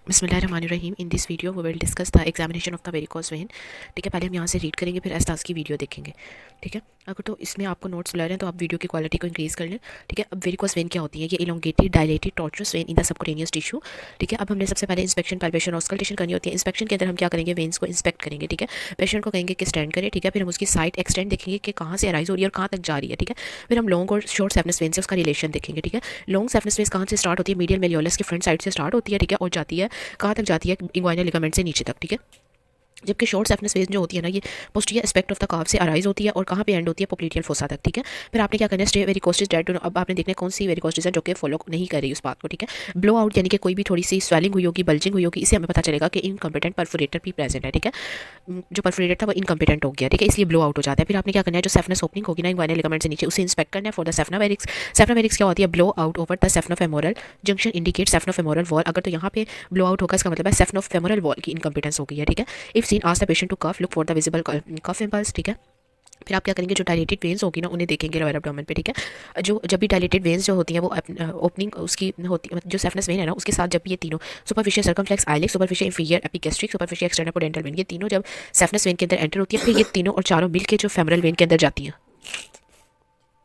बिस्मिल्लाहिर्रहमानिर्रहीम। In this video we will discuss the examination of the varicose vein. ठीक है, पहले हम यहाँ से रीड करेंगे, फिर एस्ताज की वीडियो देखेंगे। ठीक है, अगर तो इसमें आपको नोट्स ब्लर हैं तो आप वीडियो की क्वालिटी को इंक्रीज़ कर लें। ठीक है, अब वेरिकोस वेन क्या होती है? ये elongated dilated torturers when in the subcutaneous tissue. ठीक है, अब हमने सबसे पहले इंस्पेक्शन, पैल्पेशन, ऑस्कल्टेशन करनी होती है। इंस्पेक्शन के अंदर हम क्या करेंगे? वेन्स को इंस्पेक्ट करेंगे। ठीक है, पेशेंट को कहेंगे कि स्टैंड करें। ठीक है, फिर हम उसकी साइड एक्सटेंड देखेंगे कि कहाँ से अराइज हो रही है और कहाँ तक जा रही है। ठीक है, फिर हम लॉन्ग और शॉर्ट सेफनेस वेन से उसका रिलेशन देखेंगे। ठीक है, लॉन्ग सेफनेस वेन कहाँ से स्टार्ट होती है? मीडियल मेलियोलस की फ्रंट साइड से स्टार्ट होती है। ठीक है, और जाती है कहाँ तक जाती है? इंग्वाइनल लिगामेंट से नीचे तक। ठीक है, जबकि शॉर्ट सेफनेस वेन जो होती है ना, ये पोस्टीरियर एस्पेक्ट ऑफ द काफ से अराइज होती है और कहाँ पे एंड होती है? पोप्लीटियल फोसा तक। ठीक है, फिर आपने क्या करना है? Stay varicosities dead. अब आपने देखना है कौन सी वेरिकोस्टिस है जो कि फॉलो नहीं कर रही उस बात को। ठीक है, ब्लो आउट यानी कि कोई भी थोड़ी सी स्वेलिंग हुई होगी, बल्जिंग हुई होगी, इससे हमें पता चलेगा कि इनकम्पिटेंट परफोरेटर भी प्रेजेंट है। ठीक है, जो परफोरेटर था वो इनकम्पिटेंट हो गया। ठीक है, इसलिए ब्लो आउट हो जाता है। फिर आपने क्या करना है? जो सेफनस ओपनिंग होगी ना इंग्वाइनल लिगामेंट से नीचे, उसे इंस्पेक्ट करना है फॉर द सेफनावेरिक्स। सेफनावेरिक्स क्या होती है? Blow out over the saphenofemoral junction indicate saphenofemoral valve. अगर तो यहाँ पे ब्लो आउट होगा, इसका मतलब है सेफनोफेमोरल वॉल की इनकम्पिटेंस हो गई है। ठीक है, if seen ask the patient to cough, look for the visible cough impulse. ठीक है, फिर आप क्या करेंगे? जो डायलेटेड वेन्स होगी ना उन्हें देखेंगे लोअर एब्डोमेन पे। ठीक है, जो जब भी डायलेटेड वेन्स जो होती हैं वो ओपनिंग उसकी होती है, जो सेफनस वेन है ना उसके साथ जब भी ये तीनों superficial circumflex iliac, superficial inferior epigastric, superficial external pudendal vein, ये तीनों जब सेफनस वेन के अंदर एंटर होती है, फिर ये तीनों और चारों मिल के जो फेमरल वेन के अंदर जाती हैं।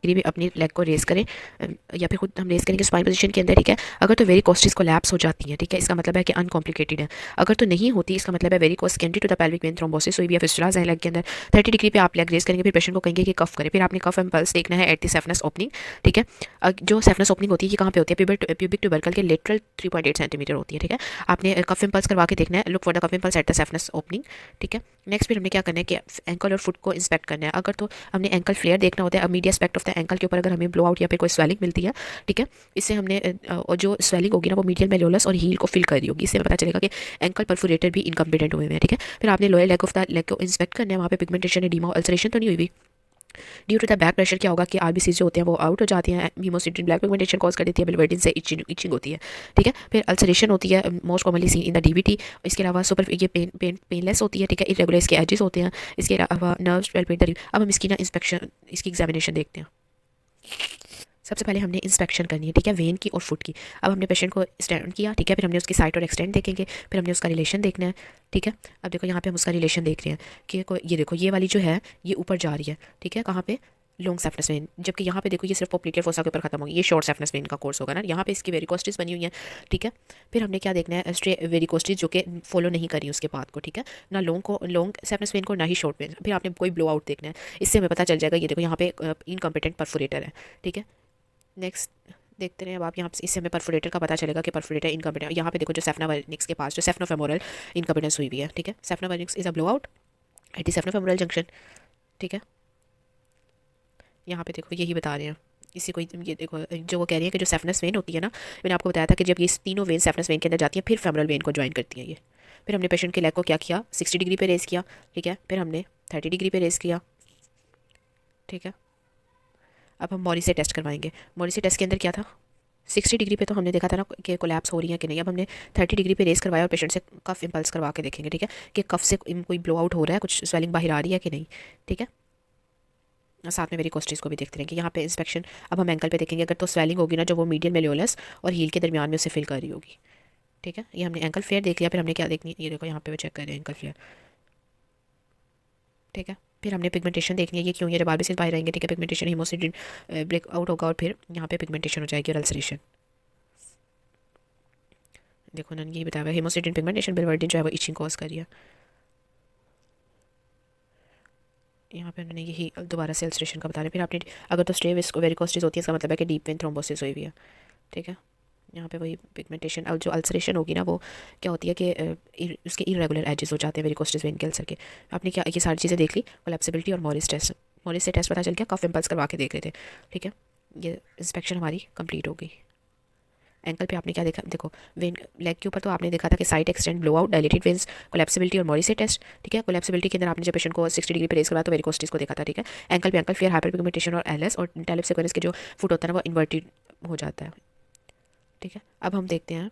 भी अपनी लेग को रेस करें या फिर खुद हम रेस करेंगे स्पाइन पोजीशन के अंदर। ठीक है, अगर तो वेरिकोस्टिस कोलैप्स हो जाती है, ठीक है, इसका मतलब है कि अनकॉम्प्लिकेटेड है। अगर तो नहीं होती, इसका मतलब है varicose secondary to the pelvic vein thrombosis हुई भी है, फिस्टुलास है लेग के अंदर। 30 डिग्री पे आप लेग रेस करेंगे, फिर पेशेंट को कहेंगे कि कफ करे। फिर आपने कफ इम्पल्स देखना है एट द सेफनस ओपनिंग। ठीक है, जो सेफनस ओपनिंग होती है ये कहाँ पे होती है? प्यूबिक ट्यूबरकल के लेटरल 3.8 सेंटीमीटर होती है। ठीक है, आपने कफ इम्पल्स करवा के देखना है, look for the cough impulse at the saphenous opening. ठीक है, नेक्स्ट फिर हमने क्या करना है कि एंकल और फुट को इंस्पेक्ट करना है। अगर तो हमने एंकल फ्लेयर देखना होता है, अब media aspect of the ankle के ऊपर अगर हमें ब्लो आउट या फिर कोई स्वेलिंग मिलती है, ठीक है, इससे हमने और जो स्वेलिंग होगी ना वो मीडियल मेलियोलस और हील को फिल कर रही होगी, इससे हमें पता चलेगा कि एंकल परफोरेटर भी इनकम्पिटेंट हुए हैं। ठीक है, फिर आपने lower leg of the leg को इंस्पेक्ट करना है, वहाँ पे पिगमेंटेशन एडिमा अल्सरेशन तो नहीं हुई। Due to the back pressure क्या होगा कि आरबीसी जो होते हैं वो आउट हो जाती हैं, हीमोसिटिन ब्लैक पिगमेंटेशन कॉज कर देती है, बिलिवर्डिन से इचिंग होती है। ठीक है, फिर अल्सरेशन होती है most commonly seen in the DVT. इसके अलावा सुपर ये पेनलेस होती है। ठीक है, इरेगुलर इसके एजेस होते हैं। इसके अलावा नर्व्स वेल। अब हम इसकी ना इंस्पेक्शन, इसकी एग्जामिनेशन देखते हैं। सबसे पहले हमने इंस्पेक्शन करनी है, ठीक है, वेन की और फुट की। अब हमने पेशेंट को स्टैंड किया, ठीक है, फिर हमने उसकी साइड और एक्सटेंड देखेंगे, फिर हमने उसका रिलेशन देखना है। ठीक है, अब देखो यहाँ पे हम उसका रिलेशन देख रहे हैं कि ये देखो ये वाली जो है ये ऊपर जा रही है। ठीक है, कहाँ पे? लॉन्ग सेफनस वेन, जबकि यहाँ पे देखो ये सिर्फ पोप्लीटियल फोसा के ऊपर खत्म होगी, ये शॉर्ट सेफनस वेन का कोर्स होगा ना, यहाँ पे इसकी वेरिकोस्टिस बनी हुई है। ठीक है, फिर हमने क्या देखना है? स्ट्रे वेरिकोस्टिस जो कि फॉलो नहीं करी उसके बाद को। ठीक है, ना लॉन्ग सेफनस वेन को ना ही शॉर्ट वेन। फिर आपने कोई ब्लो आउट देखना है, इससे हमें पता चल जाएगा ये देखो यहाँ पे इनकम्पिटेंट परफोरेटर है। ठीक है, नेक्स्ट देखते रहे अब आप यहाँ, इससे हमें परफोरेटर का पता चलेगा कि परफोरेटर इनकम्पिटेंट। यहाँ पे देखो जो सेफनावर्निक्स के पास जो सेफनोफेमोरल इनकम्पिटेंस हुई भी है। ठीक है, saphena varix is a blow out at the saphenofemoral junction. ठीक है, यहाँ पे देखो यही बता रहे हैं इसी को, ये देखो जो वो कह रही है कि जो सेफनस वेन होती है ना, मैंने आपको बताया था कि जब ये तीनों वेन सेफनस वेन के अंदर जाती हैं फिर फेमरल वेन को ज्वाइन करती हैं ये। फिर हमने पेशेंट के लेग को क्या किया? 60 डिग्री पे रेस किया। ठीक है, फिर हमने 30 डिग्री पे रेस किया। ठीक है, अब हम मॉरी से टेस्ट करवाएंगे। मॉरी से टेस्ट के अंदर क्या था? 60 डिग्री पे तो हमने देखा था ना कि कोलैप्स हो रही है कि नहीं। अब हमने 30 डिग्री पे रेस करवाया और पेशेंट से कफ इम्पल्स करवा के देखेंगे। ठीक है, कि कफ से कोई ब्लो आउट हो रहा है, कुछ स्वेलिंग बाहर आ रही है कि नहीं। ठीक है, साथ में वेरिकोस्टिस को भी देखते रहेंगे। यहाँ पे इंस्पेक्शन अब हम एंकल पे देखेंगे, अगर तो स्वेलिंग होगी ना जो वो मीडियल मेलियोलस और हील के दरमियान में उसे फिल कर रही होगी। ठीक है, ये हमने एंकल फ्लेयर देख लिया। फिर हमने क्या देखनी है? ये देखो यहाँ पे चेक कर रहे हैं एंकल फ्लेयर। ठीक है, फिर हमने पिगमेंटेशन देखनी है, ये क्यों? ये जब आरबीसी बाहर रहेंगे, ठीक है, पिगमेंटेशन हीमोसिटिन ब्रेक आउट होगा और फिर यहाँ पे पिगमेंटेशन हो जाएगी और अल्सरेशन। देखो ना यही बताया हुआ है, हीमोसिटिन पिगमेंटेशन बिलिवर्डिन जो है वो इचिंग कॉज कर रही है। यहाँ पे उन्होंने यही दोबारा से अल्सरेशन का बता रहे हैं। फिर आपने अगर तो स्टे वेरिकोस्टिस होती है, इसका मतलब है कि डीप वेन थ्रोम्बोसिस हुई हुई है। ठीक है, यहाँ पे वही पिगमेंटेशन, अब जो अल्सरेशन होगी ना वो क्या होती है कि उसके इरेगुलर एजेस हो जाते हैं वेरिकोस्टिस वेन के अल्सर के। आपने क्या ये सारी चीज़ें देख ली, कोलैप्सिबिलिटी और मॉरिस टेस्ट। मॉरिस से टेस्ट पता चल गया, कफ इम्पल्स करवा के देख रहे थे। ठीक है, ये इंस्पेक्शन हमारी कंप्लीट हो गई। एंकल पे आपने क्या देखा? देखो वेन लेग के ऊपर तो आपने देखा था कि side extend blow out dilated veins collapsibility और मॉरिसे टेस्ट। ठीक है, कोलैप्सिबिलिटी के अंदर आपने जब पेशेंट को 60 डिग्री पे रेस करवाया तो वेरिकोस्टिस को देखा था। ठीक है, एंकल पे एंकल फियर हाइपर पिगमेंटेशन और एलएस और टेलिप सिक्वेंस के जो फुट होता है ना वो इन्वर्टेड हो जाता है। ठीक है, अब हम देखते हैं,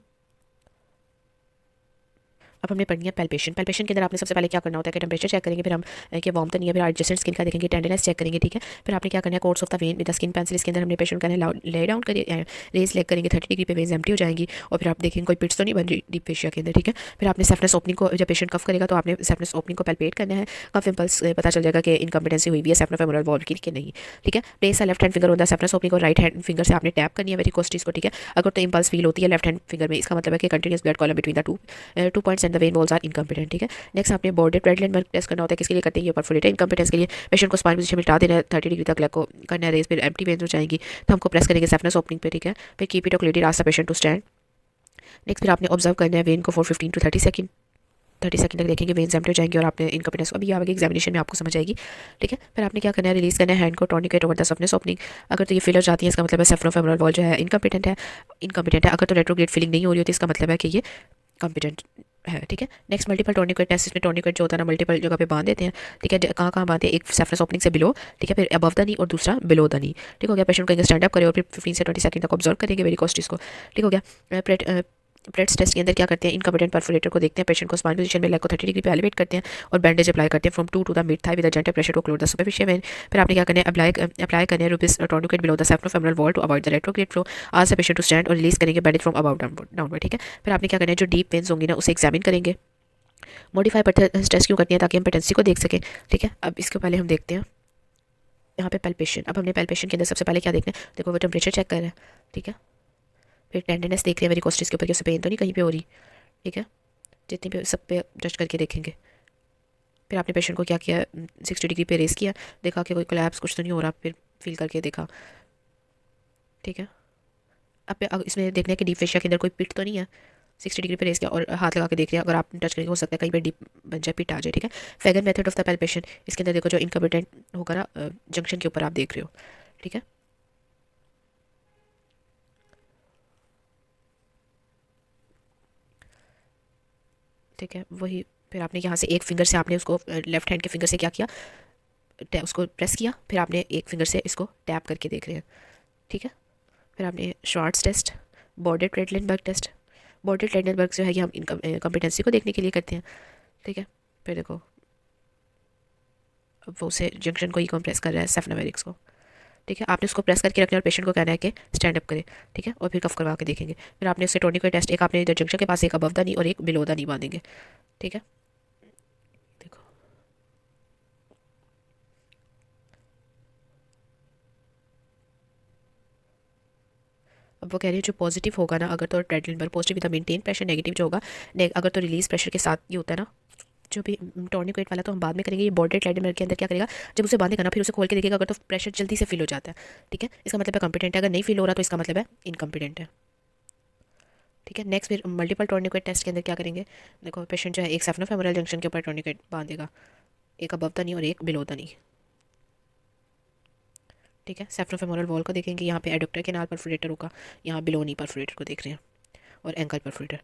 अब हमने पढ़नी है पैल्पेशन। पैल्पेशन के अंदर आपने सबसे पहले क्या करना होता है कि टेम्परेचर चेक करेंगे, फिर हम कि वार्म तो नहीं है, फिर एडजस्टेंट स्किन का देखेंगे, टेंडरनेस चेक करेंगे, ठीक है। फिर आपने क्या करना है, course of the when with the skin pencil, इसके अंदर हमने पेशेंट का ले डाउन करिए, रेस लेग करेंगे, 30 डिग्री पे वेन्स एम्प्टी हो जाएंगी, और फिर आप देखेंगे कोई पिट्स तो नहीं बन रही डीप फेशिया के अंदर, ठीक है। फिर आपने सेफनेस ओपनिंग को, जब पेशेंट कफ करेगा तो आपने सेफनेस ओपनिंग को पैल्पेट करना है, कफ इम्पल्स पता चल जाएगा कि इनकम्पिटेंसी हुई भी है सेफनोफेमोरल वॉल्व की कि नहीं, ठीक है। Place a left hand finger on the safeness opening, और राइट हैंड फिंगर से आपने टैप करनी है वेरिकोस्टिस को, ठीक है। अगर तो इम्पल्स फील होती है लेफ्ट हैंड फिंगर में, इसका मतलब है कि continuous blood column between the two points and the vein walls are incompetent, ठीक है। नेक्स्ट आपने bordered red line mark test करना होता है, किसके लिए करते हैं, ये परफोरेटेड इनकम्पिटेंस के लिए। पेशेंट को स्पाइन पोजीशन में लिटा देना है, 30 डिग्री तक लेग को करना है रेस, फिर एम्प्टी वेन्स हो जाएंगी तो हमको प्रेस करेंगे सेफनेस ओपनिंग पे, ठीक है। फिर keep it occluded, ask the patient to stand. Next फिर आपने ऑब्जर्व करना है वेन को फॉर 15 to 30 सेकंड, 30 सेकंड तक देखेंगे, वेन्स एम्प्टी हो जाएंगे और आपने इनकम्पिटेंस अभी आगे एग्जामिनेशन में आपको समझ आएगी, ठीक है। फिर आपने क्या करना है, रिलीज करना है हैंड को, टॉर्निकेट ओवर द सेफनेस ओपनिंग। अगर तो ये फिलर जाती है इसका मतलब है सेफनोफेमोरल वॉल जो है इनकम्पिटेंट है। अगर तो रेट्रोग्रेड फीलिंग नहीं हो रही होती इसका मतलब है कि ये कॉम्पिटेंट है, ठीक है। नेक्स्ट मल्टीपल टॉर्निकेट टेस्ट, इसमें टॉर्निकेट जो होता है ना मल्टीपल जगह पे बांध देते हैं, ठीक है। कहाँ कहाँ बांधते हैं, एक सेफनेस ओपनिंग से बिलो, ठीक है, फिर अबव द नी और दूसरा बिलो द नी, ठीक हो गया। पेशेंट को स्टैंड अप करें और फिर 15 से 20 सेकंड तक ऑब्जर्व करेंगे वेरिकोस्टिस को, ठीक हो गया। प्रेट्स टेस्ट के अंदर क्या करते हैं, इनकम्पिटेंट परफोरेटर को देखते हैं, पेशेंट को स्पाइन पोजीशन में लेग को 30 डिग्री पे एलिवेट करते हैं और बैंडेज अप्लाई करते हैं from 2 to the mid thigh with a gentle pressure to close the superficial vein. फिर आपने क्या करना है, अप्लाई करना है रुपीस tourniquet below the saphenofemoral valve to avoid the retrograde flow, ask the patient to stand, और रिलीज करेंगे बैंडेज फ्रॉम अबाउट डाउनवर्ड, ठीक है। फिर आपने क्या करना है, जो डीप वेन्स होंगी ना उसे एग्जामिन करेंगे। मॉडिफाई पर्थेस टेस्ट क्यों करती हैं, ताकि हम पेटेंसी को देख सकें, ठीक है। अब इसके पहले हम देखते हैं यहाँ पे पैल्पेशन। अब हमने पैल्पेशन के अंदर सबसे पहले क्या देखना है, देखो वो टेम्परेचर चेक कर रहे हैं, ठीक है। फिर टेंडरनेस देख रहे हैं वेरिकोस्टिस के ऊपर कि उसे पेन तो नहीं कहीं पे हो रही, ठीक है। जितनी पे सब पे जस्ट करके देखेंगे। फिर आपने पेशेंट को क्या किया, 60 डिग्री पे रेस किया, देखा कि कोई कोलैप्स कुछ तो नहीं हो रहा, फिर फील करके देखा, ठीक है। अब इसमें देखना है कि डीप फेशिया के अंदर कोई पिट तो नहीं है, 60 डिग्री पे रेस किया और हाथ लगा के देख लिया, अगर आप टच करेंगे हो सकता है कहीं पे डीप बन जाए, पिट आ जाए, ठीक है। फैगन मेथड ऑफ द पैल्पेशन, इसके अंदर देखो जो इनकम्पिटेंट होगा ना जंक्शन के ऊपर आप देख रहे हो, ठीक है। ठीक है वही, फिर आपने यहाँ से एक फिंगर से आपने उसको लेफ्ट हैंड के फिंगर से क्या किया, उसको प्रेस किया, फिर आपने एक फिंगर से इसको टैप करके देख रहे हैं, ठीक है। फिर आपने shorts test, bordered रेडलेनबर्ग test. Bordered रेडलेनबर्ग जो है कि हम कॉम्पिटेंसी को देखने के लिए करते हैं, ठीक है। फिर देखो अब वो उसे जंक्शन को ही कंप्रेस कर रहा है सेफनोमेरिक्स को, ठीक है। आपने उसको प्रेस करके रखना है और पेशेंट को कहना है कि स्टैंड अप करे, ठीक है, और फिर कफ करवा के देखेंगे। फिर आपने उससे टोनिक टेस्ट, एक आपने इधर जंक्शन के पास एक अबव द नी और एक बिलो द नी बांधेंगे, ठीक है। देखो अब वो कह रही है जो पॉजिटिव होगा ना, अगर तो Trendelenburg positive with maintain pressure, negative जो होगा अगर तो रिलीज प्रेशर के साथ ये होता है ना, जो भी टॉर्निकेट वाला तो हम बाद में करेंगे। ये बॉर्डेड रेडलिनबर्ग के अंदर क्या करेगा, जब उसे बांधेगा ना फिर उसे खोल के देखेगा, अगर तो प्रेशर जल्दी से फील हो जाता है, ठीक है, इसका मतलब है कॉम्पिटेंट है, अगर नहीं फील हो रहा तो इसका मतलब है इनकॉम्पिटेंट है, ठीक है। नेक्स्ट फिर मल्टीपल टॉर्निकेट टेस्ट के अंदर क्या करेंगे, देखो पेशेंट जो है एक सेफनोफेमोरल जंक्शन के ऊपर टॉर्निकेट बांधेगा, एक अबव द नी और एक बिलो द नी, ठीक है। सेफनोफेमोरल वॉल को देखेंगे, यहाँ पे एडक्टर के नाल परफोरेटर होगा, यहाँ बिलो नी परफोरेटर को देख रहे हैं और एंकल परफोरेटर,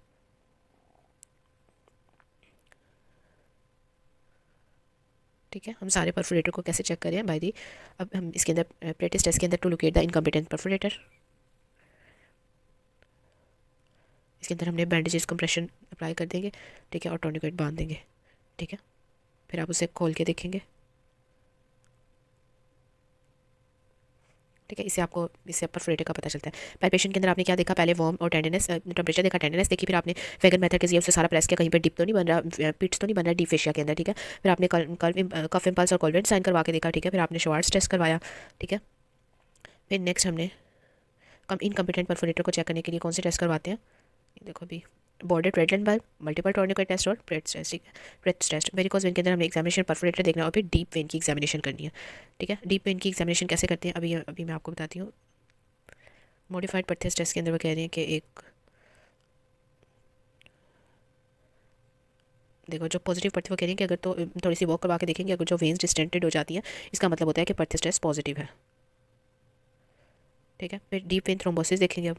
ठीक है। हम सारे परफोरेटर को कैसे चेक करें बाय दी, अब हम इसके अंदर प्रैक्टिस टेस्ट के अंदर to locate the incompetent perforator, इसके अंदर हमने बैंडेजेस कंप्रेशन अप्लाई कर देंगे, ठीक है, और टॉर्निकेट बांध देंगे, ठीक है। फिर आप उसे खोल के देखेंगे, ठीक है। इससे परफोरेटर का पता चलता है। पैल्पेशन के अंदर आपने क्या देखा, पहले वार्म और टेंडरनेस, टेम्परेचर देखा, टेंडरनेस देखी, फिर आपने फैगन मेथड के जरिए उससे सारा प्रेस किया, कहीं पे डिप तो नहीं बन रहा, पिट्स तो नहीं बन रहा डीप फेशिया के अंदर, ठीक है। फिर आपने कफ इम्पल्स और कोलवेंट साइन करवा के देखा, ठीक है। फिर आपने शॉर्ट्स टेस्ट करवाया, ठीक है। फिर नेक्स्ट हमने इनकम्पिटेंट परफोरेटर को चेक करने के लिए कौन से टेस्ट करवाते हैं, देखो अभी बॉर्डेड रेडलिनबर्ग, मल्टीपल टॉर्निकेट टेस्ट और प्रेट्स टेस्ट, ठीक है। प्रेट्स टेस्ट वेरिकोज वेन के अंदर हमने एग्जामिनेशन परफोरेटर देखना और फिर डीप वेन की एग्जामिनेशन करनी है, ठीक है। डीप वेन की एग्जामिनेशन कैसे करते हैं, अभी मैं आपको बताती हूँ। मॉडिफाइड पर्थेस टेस्ट के अंदर वो कह रहे हैं कि एक देखो जो पॉजिटिव पर्थेस वो कह रहे हैं कि अगर तो थोड़ी सी वॉक करवा के देखेंगे, अगर जो वेन्स डिस्टेंटेड हो जाती है इसका मतलब होता है कि पर्थेस टेस्ट पॉजिटिव है, ठीक है। फिर डीप वेन थ्रोम्बोसिस देखेंगे अब,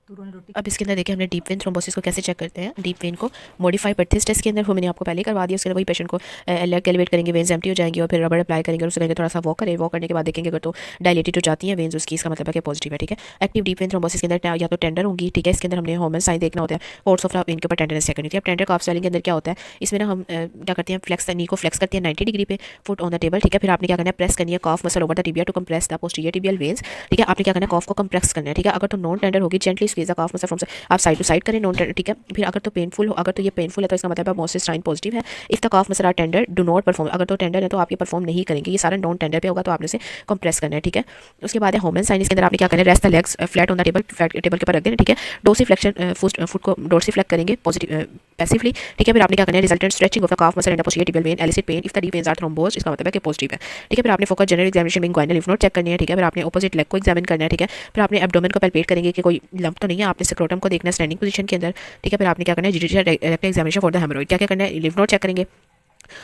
अब इसके अंदर देखिए हमने डीप वेन थ्रोम्बोसिस को कैसे चेक करते हैं। डीप वेन को मॉडिफाइड बर्थिस टेस्ट के अंदर वो मैंने आपको पहले ही करवा दिया। उसके अंदर वही पेशेंट को लेग एलिवेट करेंगे, वेन्स एम्प्टी हो जाएंगी और फिर रबर अप्लाई करेंगे और उससे कहेंगे थोड़ा सा वॉक करें। वॉक करने के बाद देखेंगे अगर तो डायलेटेड हो जाती है वेन्स, उसकी इसका मतलब है कि पॉजिटिव है। ठीक है, एक्टिव डीप वेन थ्रोम्बोसिस के अंदर या तो टेंडर होंगी। ठीक है, इसके अंदर हमने हॉर्मोन साइन देखना होता है, कोर्स ऑफ इनके ऊपर टेंडरनेस चेक करनी थी। अब टेंडर काफ स्वेलिंग के अंदर क्या होता है, इसमें ना हम क्या करते हैं, फ्लेक्स नी को फ्लेक्स करते हैं 90 डिग्री पे, फुट ऑन द टेबल। ठीक है, फिर आपने क्या करना है, प्रेस करनी है calf muscle over the tibia to compress the posterior tibial veins. ठीक है, आपने क्या करना है, कॉफ को कंप्रेस करना है। ठीक है, अगर तो नॉन टेंडर होगी gently squeeze the calf muscle from आप साइड टू साइड करें नॉन टेंडर। ठीक है, फिर अगर तो पेनफुल हो, अगर तो ये पेनफुल है तो इसका मतलब है मोसिस साइन पॉजिटिव है। If the calf muscle are tender do not perform, अगर तो टेंडर है तो आप ये परफॉर्म नहीं करेंगे, ये सारा नॉन टेंडर पे होगा तो आपने से कंप्रेस करना है। ठीक है, उसके बाद है हॉर्मोन साइन। इसके अंदर आपने क्या करना है, rest the legs flat on the table, table के ऊपर रख देना। ठीक है, डोर्सी फ्लेक्शन फुट को डोर्सी फ्लेक्ट करेंगे पॉजिटिव पैसिवली। ठीक है, फिर आपने क्या करना है, resultant stretching of the calf muscle and posterior tibial vein elicit pain if the deep veins are thrombosed, इसका मतलब है कि पॉजिटिव है। ठीक है, फिर आपने फोकस जनरल एग्जामिनेशन में इंग्वाइनल लिम्फ नोड चेक करनी है। ठीक है, फिर आपने ऑपोजिट लेग को एग्जामिन करना है। ठीक है, फिर आपने एब्डोमेन को पैल्पेट करेंगे कि कोई लंप तो नहीं है, आपने स्क्रोटम को देखना है स्टैंडिंग पोजीशन के अंदर। ठीक है, फिर आपने क्या करना है, जुडिशियल एग्जामिनेशन फॉर द हेमोरॉइड, क्या क्या करना है, लिम्फ नोड चेक करेंगे।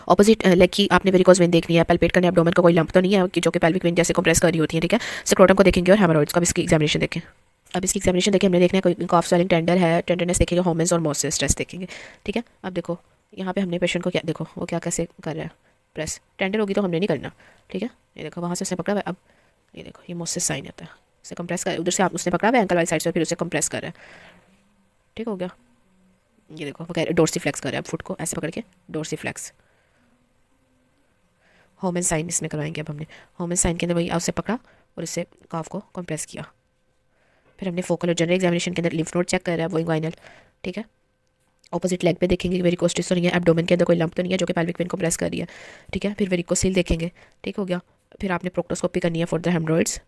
ऑपोजिट लेग की आपने वेरिकोज वेन देखनी है, पैल्पेट करना है एब्डोमेन को कोई लंप तो नहीं है कि जो कि पेल्विक वेन जैसे कंप्रेस कर रही होती है। ठीक है, स्क्रोटम को देखेंगे और हेमोरॉइड्स का इसकी एग्जामिनेशन देखें। अब इसकी एग्जामिनेशन देखिए, हमने देखना है कोई कॉफ स्वेलिंग टेंडर है, टेंडरनेस देखेंगे, हॉर्मोन्स और मोसिस टेस्ट देखेंगे। ठीक है, अब देखो यहाँ पे हमने पेशेंट को क्या देखो वो क्या कैसे कर रहा है, प्रेस। टेंडर होगी तो हमने नहीं करना। ठीक है, ये देखो वहाँ से उसने पकड़ा हुआ है। अब ये देखो ये मोसिस साइन आता है, उसे कंप्रेस कर, उधर से आप उसने पकड़ा हुआ है एंकल वाली साइड से, फिर उसे कंप्रेस कर रहा है। ठीक हो गया, ये देखो वो डोर्सी फ्लेक्स कर रहा है, अब फुट को ऐसे पकड़ के डोर्सी फ्लेक्स। होमन साइन इसमें करवाएंगे। अब हमने होमन साइन के अंदर वही उससे पकड़ा और इससे काफ को कंप्रेस किया। फिर हमने फोकल और जनरल एग्जामिनेशन के अंदर लिम्फ नोड चेक कर रहा है वो इंग्वाइनल। ठीक है, ऑपोजिट लेग पे देखेंगे कि वेरिकोस्टिस तो नहीं है, एब्डोमेन के अंदर कोई लंप तो नहीं है जो कि पेल्विक वेन को प्रेस कर रही है। ठीक है, फिर वेरिकोसील देखेंगे। ठीक हो गया, फिर आपने प्रोक्टोस्कोपी करनी है फॉर द हेमरॉइड्स।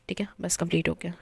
ठीक है, बस कंप्लीट हो गया।